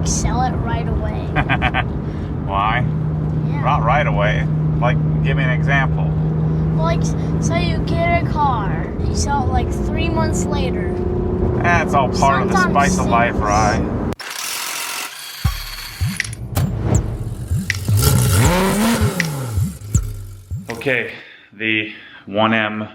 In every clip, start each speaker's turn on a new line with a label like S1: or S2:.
S1: like sell it right away.
S2: Why?
S1: Yeah.
S2: Not right away. Like, give me an example.
S1: Well, like, so you get a car, you sell it like 3 months later.
S2: It's all part of the spice of life, right? Okay, the 1M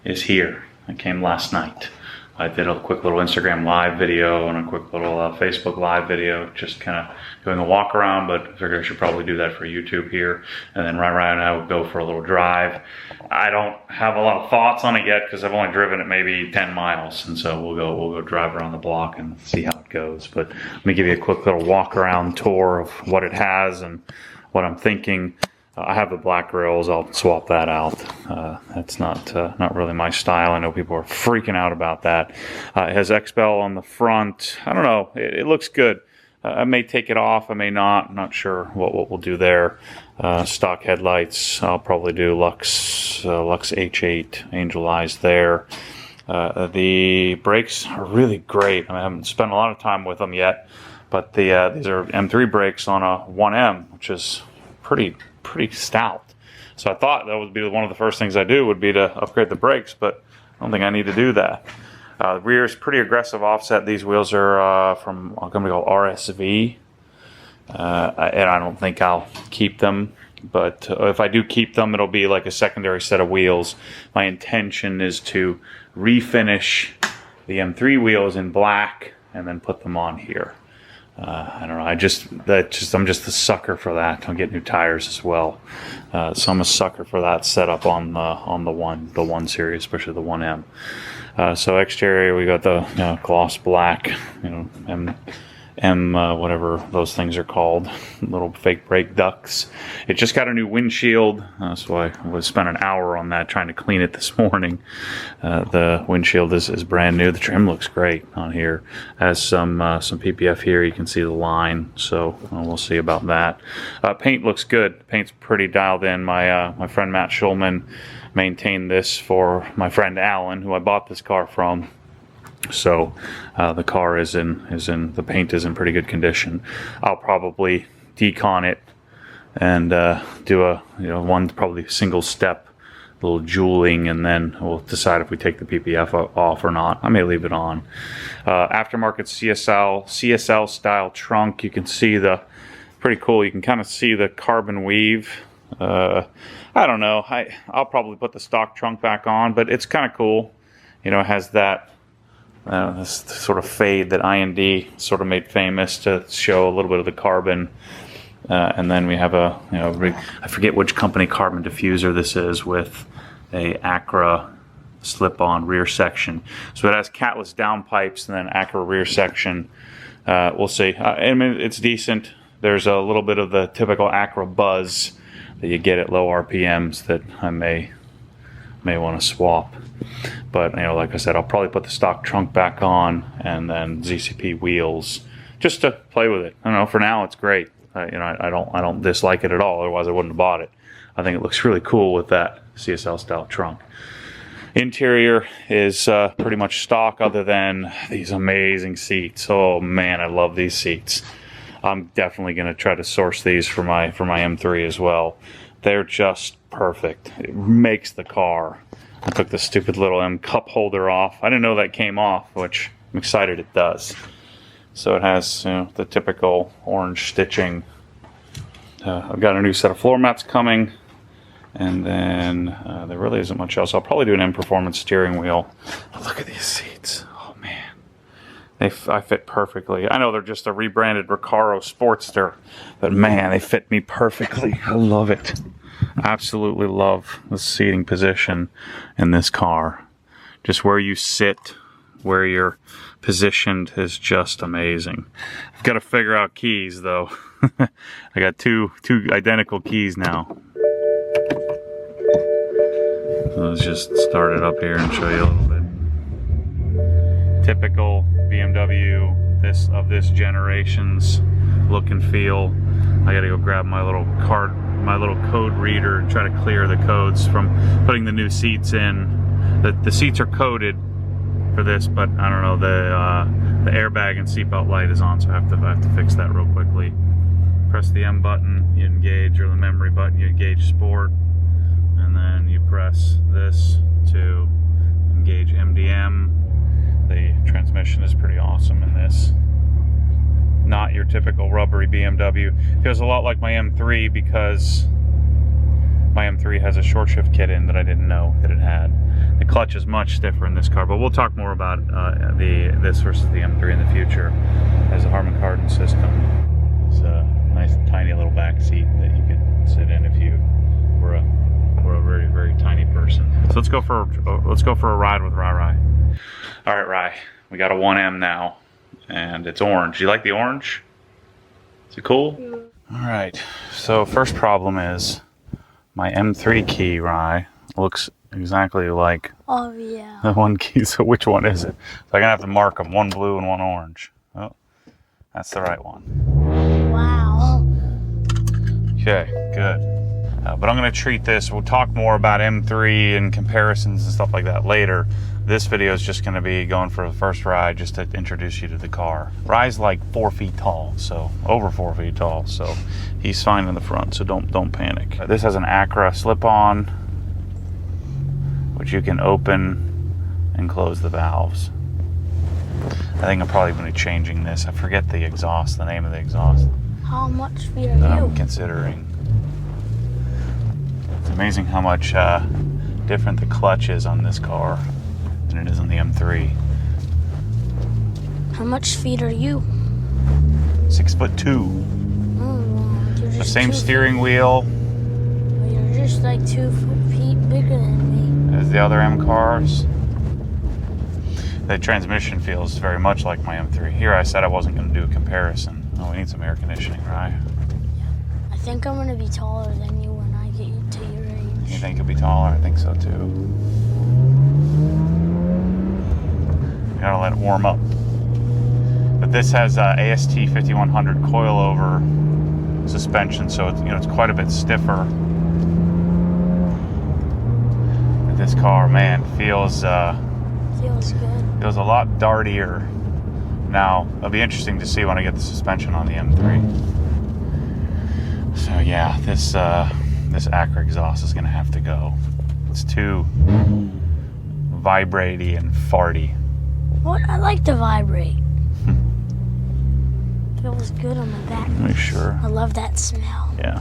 S2: is here. It came last night. I did a quick little Instagram live video and a quick little Facebook live video, just kind of doing a walk around, but I figured I should probably do that for YouTube here. And then Ryan and I would go for a little drive. I don't have a lot of thoughts on it yet because I've only driven it maybe 10 miles. And so we'll go drive around the block and see how it goes. But let me give you a quick little walk around tour of what it has and what I'm thinking. I have the black grills. I'll swap that out. That's not really my style. I know people are freaking out about that. It has XPEL on the front. I don't know. It looks good. I may take it off. I may not. I'm not sure what we'll do there. Stock headlights. I'll probably do Lux H8 Angel Eyes there. The brakes are really great. I haven't spent a lot of time with them yet, but these are M3 brakes on a 1M, which is pretty stout. So I thought that would be one of the first things I do would be to upgrade the brakes, but I don't think I need to do that. The rear is pretty aggressive offset. These wheels are from a company called RSV, and I don't think I'll keep them, but if I do keep them, it'll be like a secondary set of wheels. My intention is to refinish the M3 wheels in black and then put them on here. I don't know. I'm just a sucker for that. I'll get new tires as well, so I'm a sucker for that setup on the one series, especially the 1M. So exterior, we got the gloss black, M whatever those things are called, little fake brake ducts. It just got a new windshield, so I was spent an hour on that trying to clean it this morning. The windshield is brand new. The trim looks great on here. Has some PPF here. You can see the line, so we'll see about that. Paint looks good. Paint's pretty dialed in. My friend Matt Schulman maintained this for my friend Alan, who I bought this car from. So the car the paint is in pretty good condition. I'll probably decon it and do a one probably single step little jeweling, and then we'll decide if we take the PPF off or not. I may leave it on. Aftermarket CSL style trunk. You can see pretty cool. You can kind of see the carbon weave. I don't know. I'll probably put the stock trunk back on, but it's kind of cool. It has that. This sort of fade that IND sort of made famous to show a little bit of the carbon, and then we have I forget which company carbon diffuser this is, with a Acra slip-on rear section. So it has catless downpipes and then Acra rear section. We'll see. I mean, it's decent. There's a little bit of the typical Acra buzz that you get at low RPMs that I may want to swap. But like I said, I'll probably put the stock trunk back on and then ZCP wheels just to play with it. I don't know. For now, it's great. I don't dislike it at all. Otherwise, I wouldn't have bought it. I think it looks really cool with that CSL style trunk. Interior is pretty much stock, other than these amazing seats. Oh man, I love these seats. I'm definitely going to try to source these for my M3 as well. They're just perfect. It makes the car. I took the stupid little M cup holder off. I didn't know that came off, which I'm excited it does. So it has the typical orange stitching. I've got a new set of floor mats coming, and then there really isn't much else. I'll probably do an M Performance steering wheel. But look at these seats. Oh man, I fit perfectly. I know they're just a rebranded Recaro Sportster, but man, they fit me perfectly. I love it. Absolutely love the seating position in this car. Just where you sit, where you're positioned is just amazing. I've got to figure out keys though. I got two identical keys now. So let's just start it up here and show you a little bit. Typical BMW of this generation's look and feel. I gotta go grab my little code reader and try to clear the codes from putting the new seats in. The seats are coded for this, but I don't know, the airbag and seatbelt light is on, so I have to fix that real quickly. Press the M button, you engage, or the memory button, you engage sport, and then you press this to engage MDM. The transmission is pretty awesome in this. Not your typical rubbery BMW. Feels a lot like my M3 because my M3 has a short shift kit in that I didn't know that it had. The clutch is much stiffer in this car, but we'll talk more about this versus the M3 in the future. As a Harman Kardon system. It's a nice tiny little back seat that you could sit in if you were a very, very tiny person. So let's go for a ride with Rai. All right, Rai, we got a 1M now. And it's orange. You like the orange? Is it cool? All right. So first problem is my M3 key, Rai, looks exactly like the one key. So which one is it? So I'm gonna have to mark them, one blue and one orange. Oh, that's the right one.
S1: Wow.
S2: Okay, good. But I'm gonna treat this. We'll talk more about M3 and comparisons and stuff like that later. This video is just going to be going for the first ride just to introduce you to the car. Rai's like 4 feet tall, so over 4 feet tall, so he's fine in the front, so don't panic. This has an Acura slip-on, which you can open and close the valves. I think I'm probably going to be changing this. I forget the exhaust, the name of the exhaust.
S1: How much feet
S2: that
S1: are you?
S2: I'm considering. It's amazing how much different the clutch is on this car than it is on the M3.
S1: How much feet are you?
S2: 6'2".
S1: Oh, you're
S2: The
S1: just
S2: same steering wheel
S1: You're just like 2 feet bigger than me.
S2: as the other M cars. The transmission feels very much like my M3. Here I said I wasn't going to do a comparison. Oh, we need some air conditioning, right?
S1: I think I'm going to be taller than you when I get to your age.
S2: You think you'll be taller? I think so too. Gotta let it warm up. But this has AST 5100 coilover suspension, so it's, it's quite a bit stiffer. But this car, man, feels
S1: good.
S2: Feels a lot dartier. Now, it'll be interesting to see when I get the suspension on the M3. So yeah, this Acura exhaust is gonna have to go. It's too vibraty and farty.
S1: What? I like to vibrate. Feels good on the back.
S2: Make sure.
S1: I love that smell.
S2: Yeah.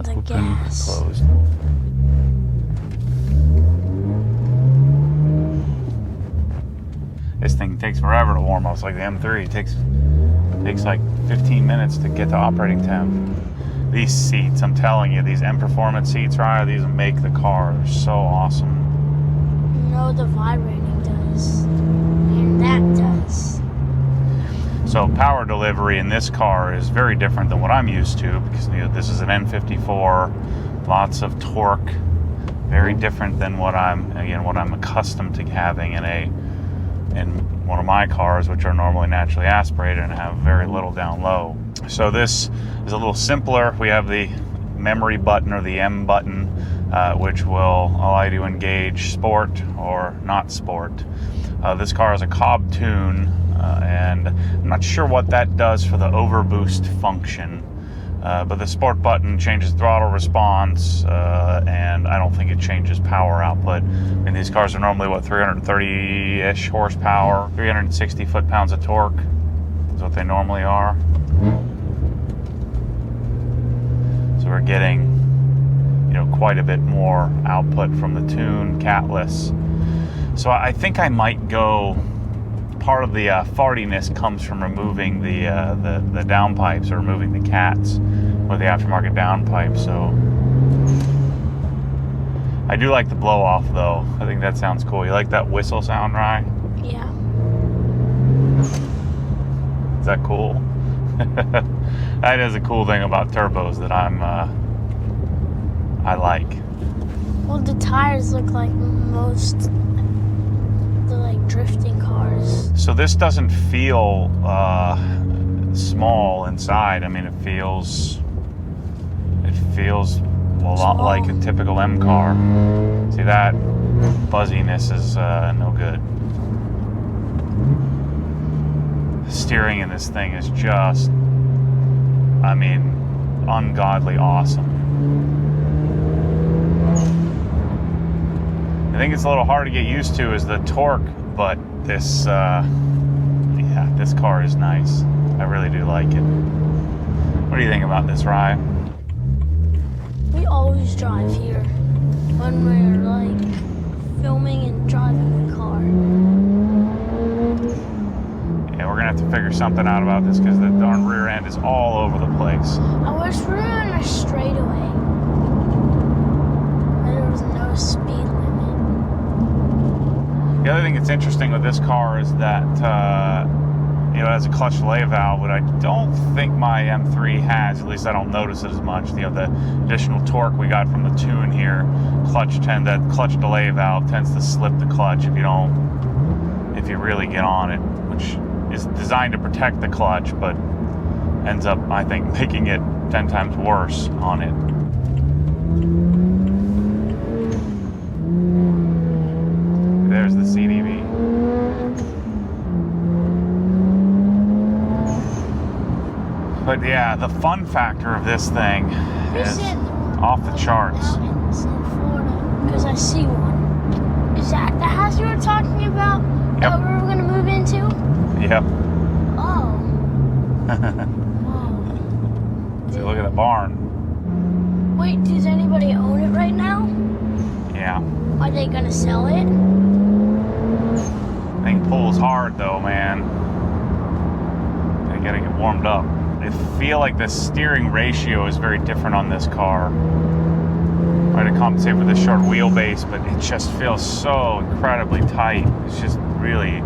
S1: The
S2: Open,
S1: gas.
S2: closed. This thing takes forever to warm up. It's like the M3. It takes like 15 minutes to get to operating temp. These seats, I'm telling you, these M Performance seats, right? These make the car. They're so awesome.
S1: No, the vibrating does. And that does.
S2: So power delivery in this car is very different than what I'm used to because this is an N54, lots of torque, very different than what I'm accustomed to having in one of my cars, which are normally naturally aspirated and have very little down low. So this is a little simpler. We have the memory button or the M button, which will allow you to engage sport or not sport. This car has a Cobb tune, and I'm not sure what that does for the overboost function, but the sport button changes throttle response, and I don't think it changes power output. And these cars are normally, 330-ish horsepower, 360 foot-pounds of torque is what they normally are. So we're getting, quite a bit more output from the tune, catless. So I think I might go, part of the fartiness comes from removing the downpipes, or removing the cats with the aftermarket downpipe. So I do like the blow off though. I think that sounds cool. You like that whistle sound, Ryan?
S1: Yeah.
S2: Is that cool? That is a cool thing about turbos that I like.
S1: Well, the tires look like most the drifting cars.
S2: So this doesn't feel small inside. I mean, it feels a lot like a typical M car. See, that fuzziness is no good. steering in this thing is just, I mean, ungodly awesome. I think it's a little hard to get used to is the torque, but this, yeah, this car is nice. I really do like it. What do you think about this ride?
S1: We always drive here when we're like filming and driving the car.
S2: Yeah, we're gonna have to figure something out about this because the darn rear end is all over the place.
S1: I wish we were in a straightaway. There was no speed limit.
S2: The other thing that's interesting with this car is that you know, it has a clutch delay valve, but I don't think my M3 has. At least I don't notice it as much. You know, the additional torque we got from the tune here, that clutch delay valve tends to slip the clutch if you really get on it, which is designed to protect the clutch, but ends up, I think, making it 10 times worse on it. There's the CDV. But yeah, the fun factor of this thing is off the charts.
S1: Mountains in Florida, because I see one. Is that the house you were talking about?
S2: Yep.
S1: That we were going to move into?
S2: Yep.
S1: Oh.
S2: See, look at the barn.
S1: Wait, does anybody own it right now?
S2: Yeah.
S1: Are they going to sell it?
S2: Thing pulls hard though, man. I gotta get warmed up. I feel like the steering ratio is very different on this car. Try to compensate for the short wheelbase, but it just feels so incredibly tight. It's just really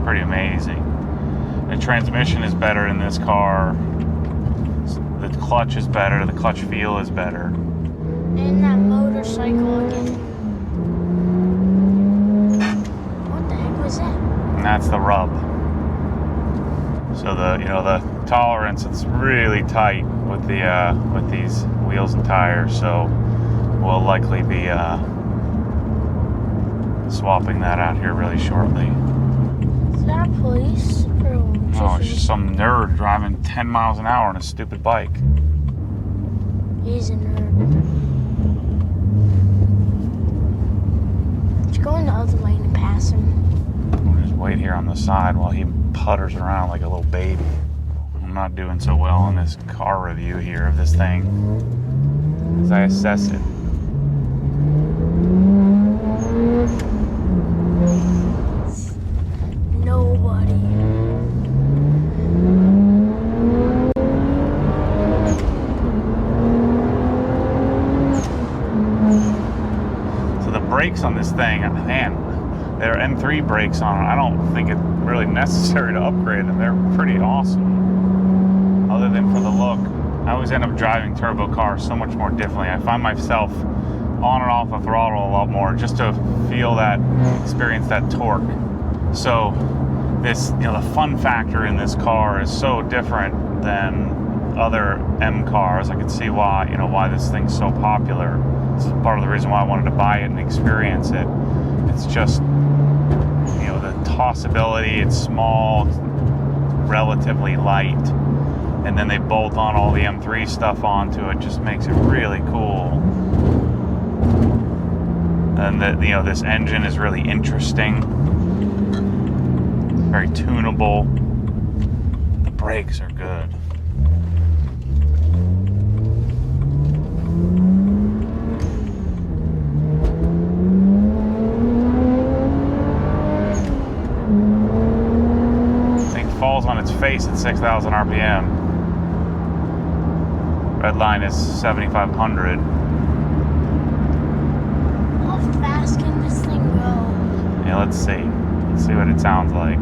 S2: pretty amazing. The transmission is better in this car. The clutch is better. The clutch feel is better.
S1: And that motorcycle again. What the heck was that?
S2: And that's the rub. So the tolerance, it's really tight with these wheels and tires. So we'll likely be swapping that out here really shortly.
S1: Is that a police?
S2: No, it's just some nerd driving 10 miles an hour on a stupid bike.
S1: He's a nerd. Just go in the other lane and pass him.
S2: We'll just wait here on the side while he putters around like a little baby. I'm not doing so well in this car review here of this thing as I assess it.
S1: Nobody.
S2: So the brakes on this thing, man, they're M3 brakes on it. I don't think it's really necessary to upgrade them. They're pretty awesome. Other than for the look, I always end up driving turbo cars so much more differently. I find myself on and off the throttle a lot more just to feel that, experience that torque. So this, the fun factor in this car is so different than other M cars. I can see why, why this thing's so popular. This is part of the reason why I wanted to buy it and experience it. It's just, the tossability, it's small, it's relatively light, and then they bolt on all the M3 stuff onto it, just makes it really cool. And this engine is really interesting, very tunable. The brakes are good. Falls on its face at 6,000 RPM. Red line is 7,500.
S1: How fast can this thing go?
S2: Yeah, let's see. Let's see what it sounds like.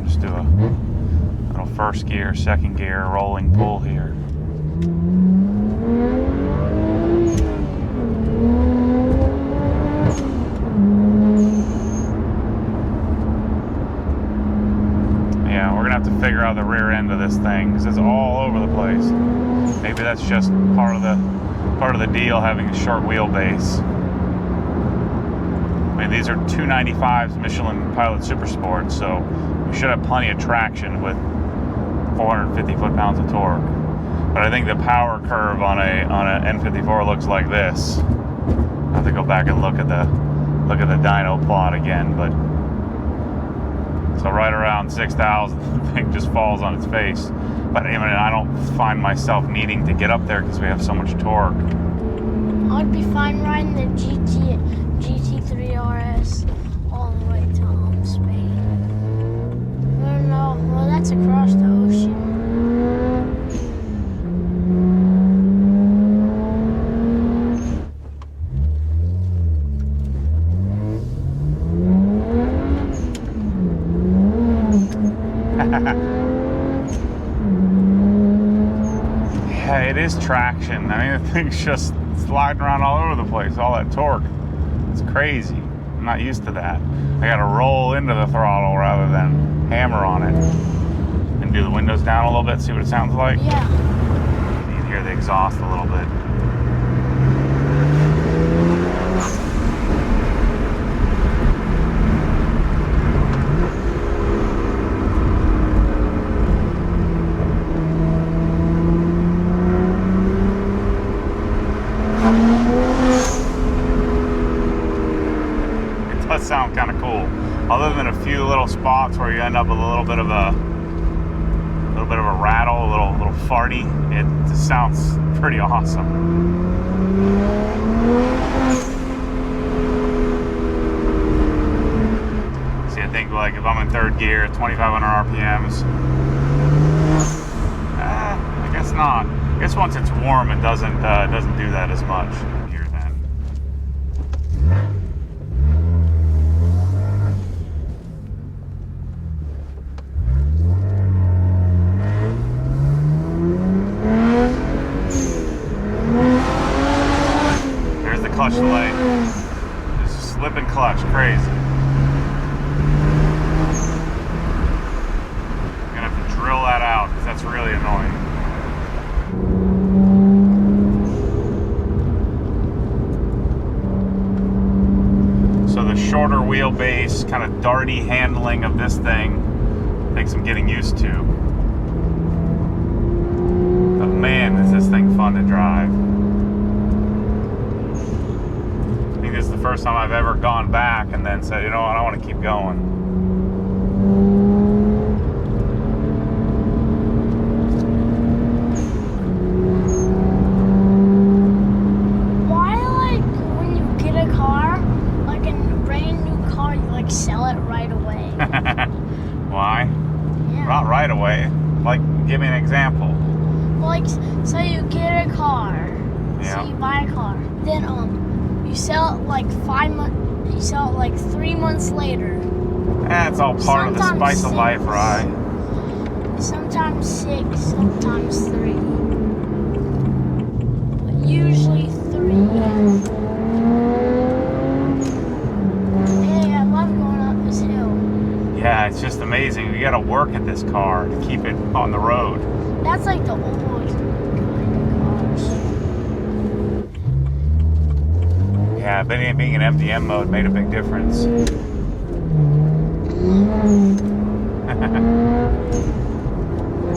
S2: Just do a little first gear, second gear, rolling pull here. Figure out the rear end of this thing because it's all over the place. Maybe that's just part of the deal, having a short wheelbase. I mean, these are 295s Michelin Pilot Super Sports, so we should have plenty of traction with 450 foot-pounds of torque. But I think the power curve on a N54 looks like this. I have to go back and look at the dyno plot again, but so right around 6,000, the thing just falls on its face. But I mean, I don't find myself needing to get up there because we have so much torque.
S1: I'd be fine riding the GT3 RS all the way to Spain. Oh no, well that's across the ocean.
S2: Yeah, it is traction. I mean, the thing's just sliding around all over the place, all that torque. It's crazy. I'm not used to that. I gotta roll into the throttle rather than hammer on it. And do the windows down a little bit, see what it sounds like?
S1: Yeah.
S2: You can hear the exhaust a little bit. It does sound kind of cool. Other than a few little spots where you end up with a little bit of a rattle, a little farty, it just sounds pretty awesome. See, I think like if I'm in third gear, 2,500 RPMs. I guess not. I guess once it's warm, it doesn't do that as much here then. There's the clutch delay. Just slipping clutch, crazy. I'm gonna have to drill that out because that's really annoying. So the shorter wheelbase, kind of darty handling of this thing takes some getting used to. But man, is this thing fun to drive. I think this is the first time I've ever gone back and then said, you know what, I want to keep going.
S1: Sell it right away.
S2: Why?
S1: Yeah.
S2: Not right away. Like, give me an example.
S1: Like, so you get a car.
S2: Yeah.
S1: So you buy a car. Then you sell it like 5 months. You sell it like 3 months later.
S2: It's all part of the spice of life, right?
S1: Sometimes 6, sometimes 3. But usually 3.
S2: Yeah, it's just amazing. You gotta work at this car to keep it on the road.
S1: That's like the old kind of cars.
S2: Yeah, being in MDM mode made a big difference.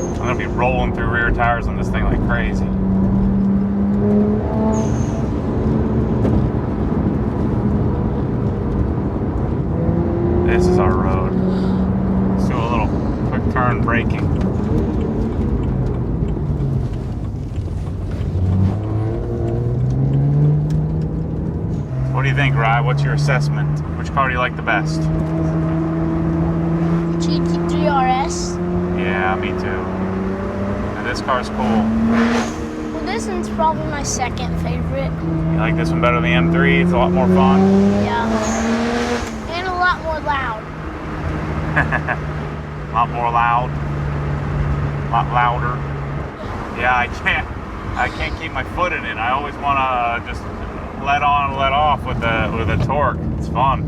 S2: I'm gonna be rolling through rear tires on this thing like crazy. This is our road. Let's do a little quick turn braking. What do you think, Rye? What's your assessment? Which car do you like the best?
S1: GT3 RS.
S2: Yeah, me too. And this car's cool.
S1: Well, this one's probably my second favorite.
S2: You like this one better than the M3? It's a lot more fun.
S1: Yeah. And a lot more loud.
S2: A lot more loud. A lot louder. Yeah, I can't keep my foot in it. I always want to just let on, let off with the torque. It's fun.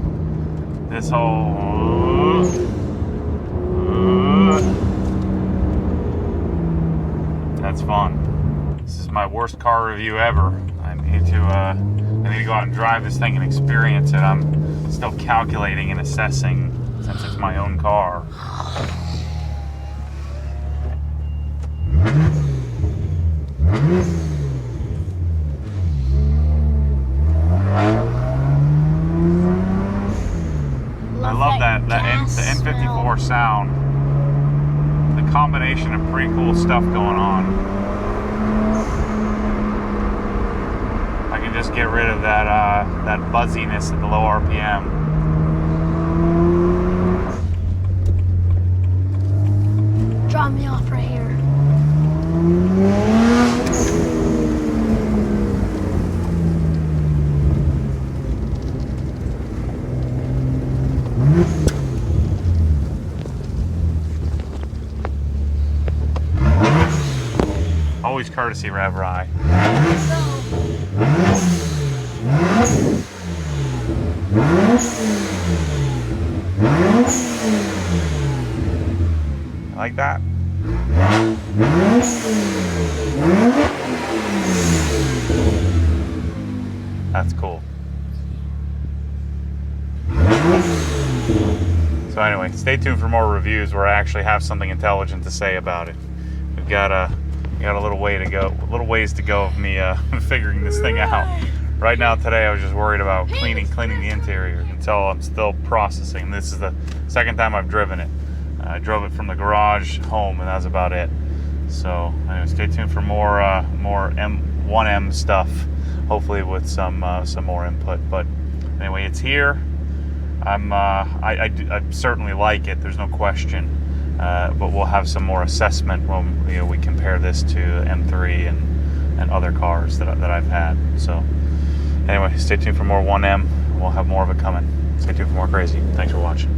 S2: This whole that's fun. This is my worst car review ever. I need to I need to go out and drive this thing and experience it. I'm still calculating and assessing since it's my own car. I love the N54 sound. The combination of pretty cool stuff going on. I can just get rid of that buzziness at the low RPM.
S1: Drop me off right here.
S2: Always courtesy, Rev Rye. Like that? That's cool. So anyway, stay tuned for more reviews where I actually have something intelligent to say about it. We've got a little way to go, ways to go of me figuring this thing out. Right now today I was just worried about cleaning the interior until I'm still processing. This is the second time I've driven it. I drove it from the garage home and that's about it. So anyway, stay tuned for more 1M stuff, hopefully with some more input. But anyway, it's here. I certainly like it, there's no question. But we'll have some more assessment when we compare this to M3 and other cars that I've had. So anyway, stay tuned for more 1M. We'll have more of it coming. Stay tuned for more crazy. Thanks for watching.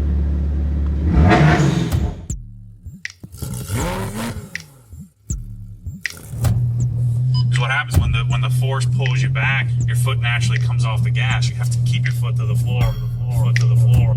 S2: What happens when the force pulls you back, your foot naturally comes off the gas. You have to keep your foot to the floor, foot to the floor.